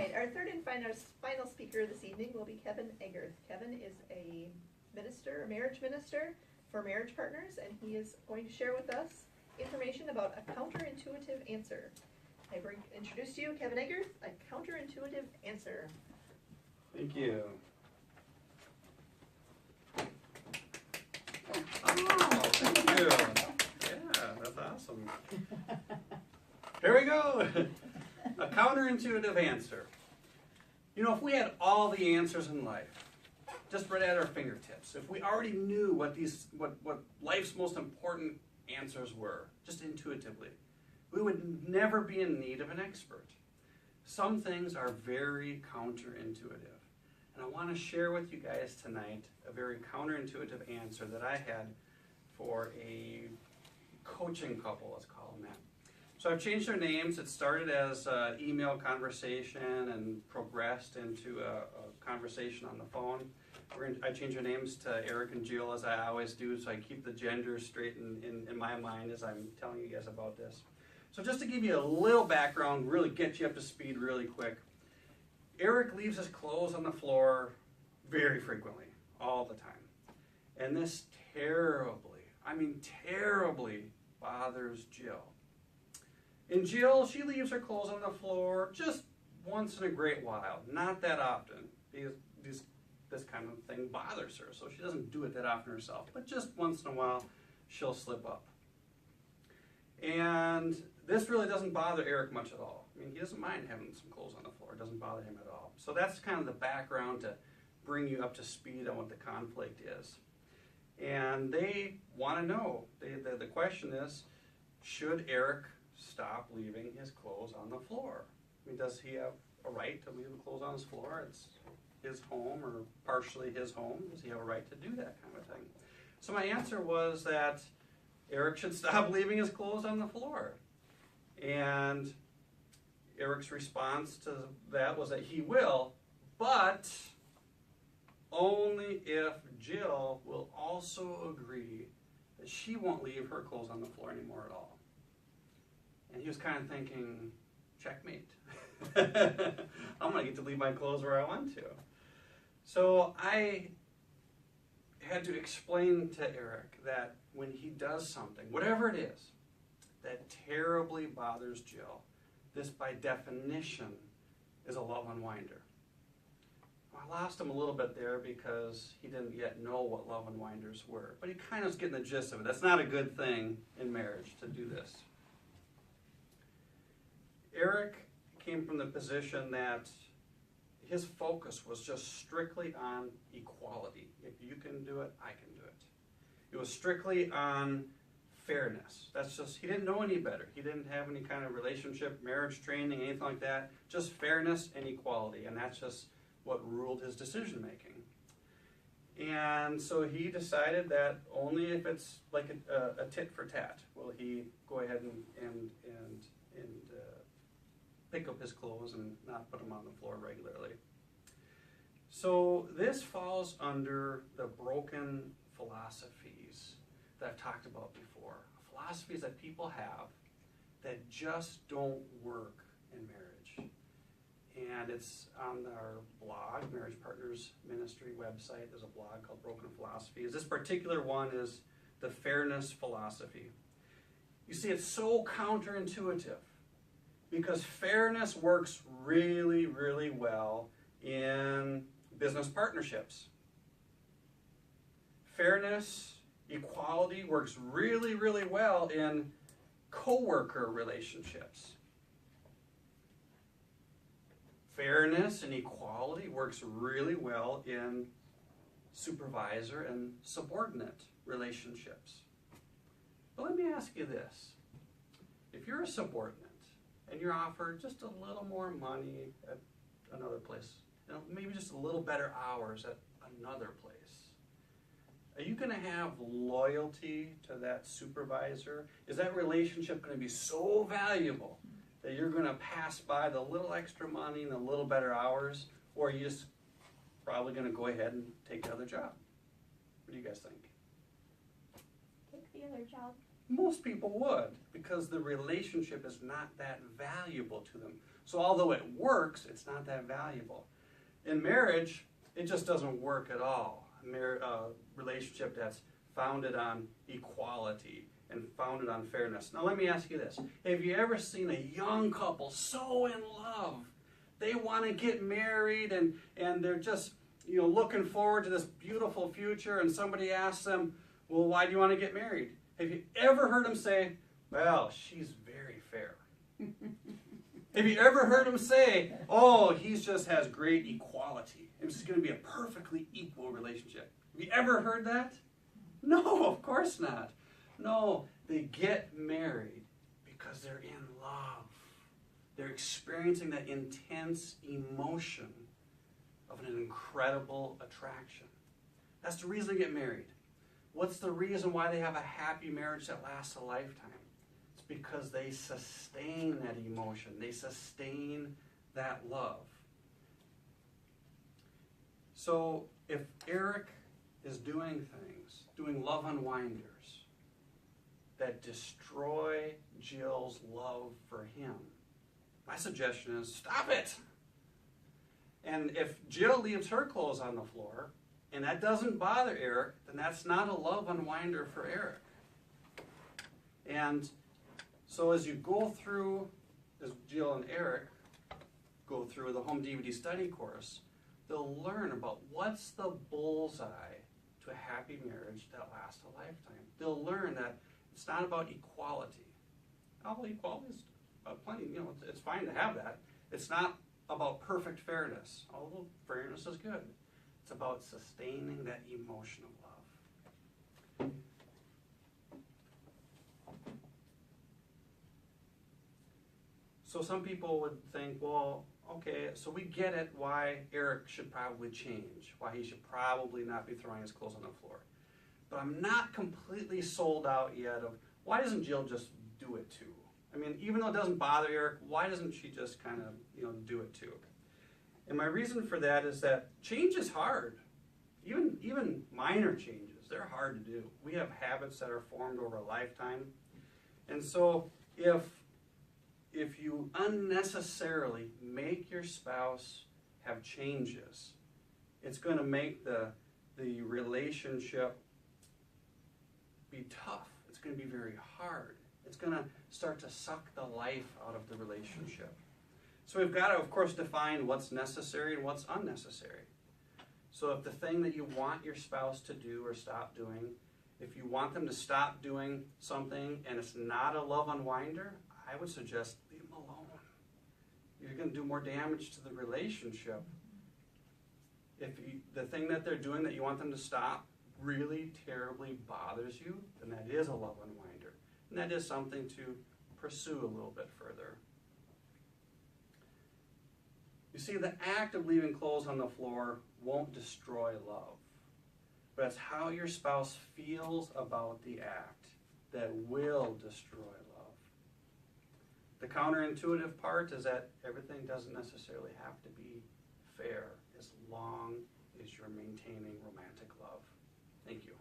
right, our third and final speaker this evening will be Kevin Eggerth. Kevin is a marriage minister for marriage partners, and he is going to share with us information about a counterintuitive answer. I introduce to you Kevin Eggerth, a counterintuitive answer. Thank you. Oh, thank you. Yeah, that's awesome. Here we go. A counterintuitive answer. You know, if we had all the answers in life, just right at our fingertips, if we already knew what life's most important answers were, just intuitively, we would never be in need of an expert. Some things are very counterintuitive. And I want to share with you guys tonight a very counterintuitive answer that I had for a coaching couple, let's call them that. So I've changed their names. It started as an email conversation and progressed into a conversation on the phone. I changed their names to Eric and Jill, as I always do, so I keep the gender straight in my mind as I'm telling you guys about this. So just to give you a little background, really get you up to speed really quick. Eric leaves his clothes on the floor very frequently, all the time. And this terribly bothers Jill. And Jill, she leaves her clothes on the floor just once in a great while, not that often, because this kind of thing bothers her, so she doesn't do it that often herself, but just once in a while, she'll slip up. And this really doesn't bother Eric much at all. I mean, he doesn't mind having some clothes on the floor. It doesn't bother him at all. So that's kind of the background to bring you up to speed on what the conflict is. And they want to know, the question is, should Eric stop leaving his clothes on the floor? I mean, does he have a right to leave the clothes on his floor? It's his home, or partially his home. Does he have a right to do that kind of thing? So my answer was that Eric should stop leaving his clothes on the floor. And Eric's response to that was that he will, but only if Jill will also agree that she won't leave her clothes on the floor anymore at all. And he was kind of thinking, checkmate. I'm going to get to leave my clothes where I want to. So I had to explain to Eric that when he does something, whatever it is, that terribly bothers Jill, this by definition is a love unwinder. I lost him a little bit there because he didn't yet know what love unwinders were, but he kind of was getting the gist of it. That's not a good thing in marriage to do this. Eric came from the position that his focus was just strictly on equality. If you can do it, I can do it. It was strictly on fairness. That's just, he didn't know any better. He didn't have any kind of relationship, marriage training, anything like that. Just fairness and equality, and that's just what ruled his decision making. And so he decided that only if it's like a tit for tat will he go ahead and pick up his clothes and not put them on the floor regularly. So this falls under the broken philosophies that I've talked about before. Philosophies that people have that just don't work in marriage. And it's on our blog, Marriage Partners Ministry website. There's a blog called Broken Philosophies. This particular one is the fairness philosophy. You see, it's so counterintuitive because fairness works really, really well in business partnerships. Fairness, equality works really, really well in coworker relationships. Fairness and equality works really well in supervisor and subordinate relationships. But let me ask you this. If you're a subordinate and you're offered just a little more money at another place, maybe just a little better hours at another place, are you going to have loyalty to that supervisor? Is that relationship going to be so valuable that you're going to pass by the little extra money and the little better hours, or are you just probably going to go ahead and take the other job? What do you guys think? Take the other job. Most people would, because the relationship is not that valuable to them. So although it works, it's not that valuable. In marriage, it just doesn't work at all. A relationship that's founded on equality and founded on fairness. Now let me ask you this. Have you ever seen a young couple so in love? They want to get married and they're just looking forward to this beautiful future, and somebody asks them, well, why do you want to get married? Have you ever heard them say, well, she's very fair? Have you ever heard them say, oh, he just has great equality. It's going to be a perfectly equal relationship? Have you ever heard that? No, of course not. No, they get married because they're in love. They're experiencing that intense emotion of an incredible attraction. That's the reason they get married. What's the reason why they have a happy marriage that lasts a lifetime? It's because they sustain that emotion. They sustain that love. So if Eric is doing things, doing love unwinders that destroy Jill's love for him, my suggestion is stop it. And if Jill leaves her clothes on the floor and that doesn't bother Eric, then that's not a love unwinder for Eric. And so as you go through, as Jill and Eric go through the home DVD study course, they'll learn about what's the bullseye to a happy marriage that lasts a lifetime. They'll learn that it's not about equality. Although equality is plenty, it's fine to have that. It's not about perfect fairness, although fairness is good. It's about sustaining that emotion of love. So some people would think, well, okay, so we get it why Eric should probably change, why he should probably not be throwing his clothes on the floor. But I'm not completely sold out yet of why doesn't Jill just do it too? I mean, even though it doesn't bother Eric, why doesn't she just kind of, do it too? And my reason for that is that change is hard. Even minor changes, they're hard to do. We have habits that are formed over a lifetime. And so if you unnecessarily make your spouse have changes, it's going to make the relationship be tough. It's going to be very hard. It's going to start to suck the life out of the relationship. So we've got to, of course, define what's necessary and what's unnecessary. So if the thing that you want your spouse to do or stop doing, if you want them to stop doing something and it's not a love unwinder, I would suggest leave them alone. You're going to do more damage to the relationship. If the thing that they're doing that you want them to stop really terribly bothers you, then that is a love unwinder. And that is something to pursue a little bit further. You see, the act of leaving clothes on the floor won't destroy love. But it's how your spouse feels about the act that will destroy love. The counterintuitive part is that everything doesn't necessarily have to be fair as long as you're maintaining romantic love. Thank you.